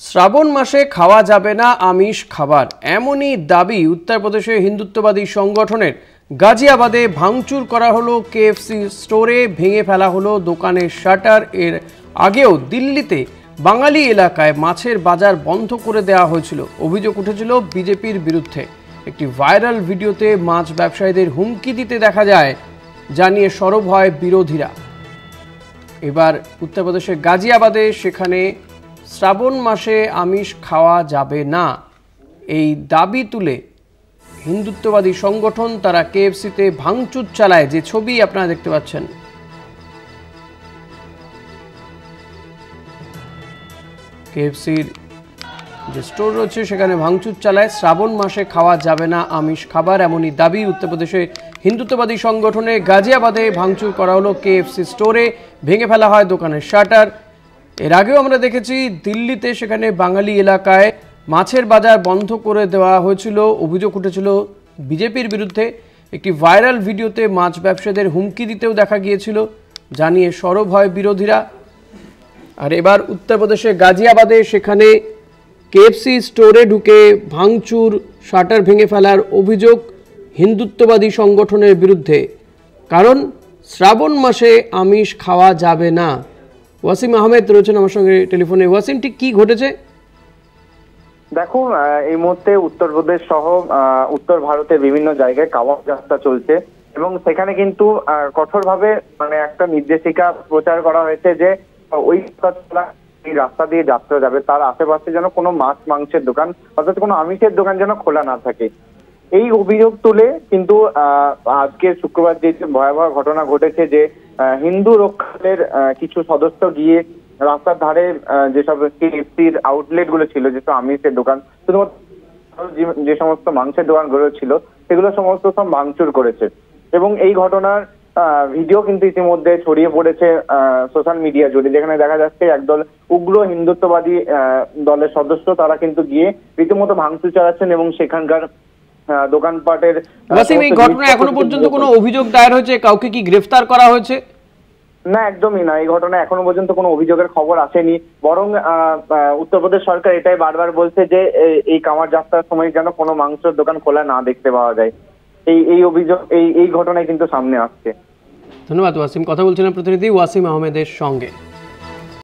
শ্রাবণ মাসে খাওয়া যাবে না আমিষ খাবার, এমনই দাবি উত্তরপ্রদেশে হিন্দুত্ববাদী সংগঠনের। গাজিয়াবাদে ভাঙচুর করা হলো কেএফসি স্টোরে, ভেঙে ফেলা হলো দোকানের শাটার। এর আগেও দিল্লিতে বাঙালি এলাকায় মাছের বাজার বন্ধ করে দেওয়া হয়েছিল। অভিযোগ উঠেছিল বিজেপির বিরুদ্ধে। একটি ভাইরাল ভিডিওতে মাছ ব্যবসায়ীদের হুমকি দিতে দেখা যায়, জানিয়ে সরব হয় বিরোধীরা। এবার উত্তরপ্রদেশের গাজিয়াবাদে সেখানে শ্রাবণ মাসে আমিষ খাওয়া যাবে না এই দাবি তুলে হিন্দুত্ববাদী সংগঠন তারা কেএফসিতে ভাঙচুর চালায়, যে ছবি আপনারা দেখতে পাচ্ছেন। কেএফসির যে স্টোর রয়েছে সেখানে ভাঙচুর চালায়। শ্রাবণ মাসে খাওয়া যাবে না আমিষ খাবার, এমনই দাবি উত্তরপ্রদেশে হিন্দুত্ববাদী সংগঠনে। গাজিয়াবাদে ভাঙচুর করা হলো কেএফসি স্টোরে, ভেঙে ফেলা হয় দোকানের শাটার। এর আগেও আমরা দেখেছি দিল্লিতে সেখানে বাঙালি এলাকায় মাছের বাজার বন্ধ করে দেওয়া হয়েছিল। অভিযোগ উঠেছিল বিজেপির বিরুদ্ধে। একটি ভাইরাল ভিডিওতে মাছ ব্যবসায়ীদের হুমকি দিতেও দেখা গিয়েছিল, জানিয়ে সরব হয় বিরোধীরা। আর এবার উত্তরপ্রদেশে গাজিয়াবাদে সেখানে কেএফসি স্টোরে ঢুকে ভাঙচুর, শাটার ভেঙে ফেলার অভিযোগ হিন্দুত্ববাদী সংগঠনের বিরুদ্ধে। কারণ শ্রাবণ মাসে আমিষ খাওয়া যাবে না। ওয়াসিম আহমেদ রয়েছেন আমার সঙ্গে টেলিফোনে। ওয়াসিম, ঠিক কি ঘটেছে? দেখুন, এই মুহূর্তে উত্তরপ্রদেশ সহ উত্তর ভারতের বিভিন্ন জায়গায় কাওয়াড় যাত্রা চলছে এবং সেখানে কিন্তু কঠোরভাবে একটা নির্দেশিকা প্রচার করা হয়েছে যে ওই রাস্তা দিয়ে যাত্রা যাবে তার আশেপাশে যেন কোনো মাছ মাংসের দোকান অর্থাৎ কোনো আমিষের দোকান যেন খোলা না থাকে। এই অভিযোগ তুলে কিন্তু আজকে শুক্রবার যে ভয়াবহ ঘটনা ঘটেছে যে হিন্দু রক্ষাদের কিছু সদস্য গিয়ে রাস্তার ধারে যেসব কেএফসির আউটলেট গুলো ছিল, যেসব আমিষের দোকান, শুধুমাত্র যে সমস্ত মাংসের দোকানগুলো ছিল সেগুলো সমস্ত সব ভাঙচুর করেছে। এবং এই ঘটনার ভিডিও কিন্তু ইতিমধ্যে ছড়িয়ে পড়েছে সোশ্যাল মিডিয়া জুড়ে, যেখানে দেখা যাচ্ছে একদল উগ্র হিন্দুত্ববাদী দলের সদস্য তারা কিন্তু গিয়ে রীতিমতো ভাঙচুর চালাচ্ছেন এবং সেখানকার দোকানপাটের। এই ঘটনা এখনো পর্যন্ত কোনো অভিযোগ দায়ের হয়েছে? কাউকে কি গ্রেফতার করা হয়েছে? না, একদমই না। এই ঘটনা এখনো পর্যন্ত কোনো অভিযোগের খবর আসেনি। বরং উত্তরপ্রদেশ সরকার এটাই বারবার বলছে যে এই কামার যাত্রার সময় যেন কোনো মাংসের দোকান খোলা না দেখতে পাওয়া যায়। এই অভিযোগ এই ঘটনায় কিন্তু সামনে আসছে। ধন্যবাদ ওয়াসিম। কথা বলছিলাম প্রতিনিধি ওয়াসিম আহমেদের সঙ্গে।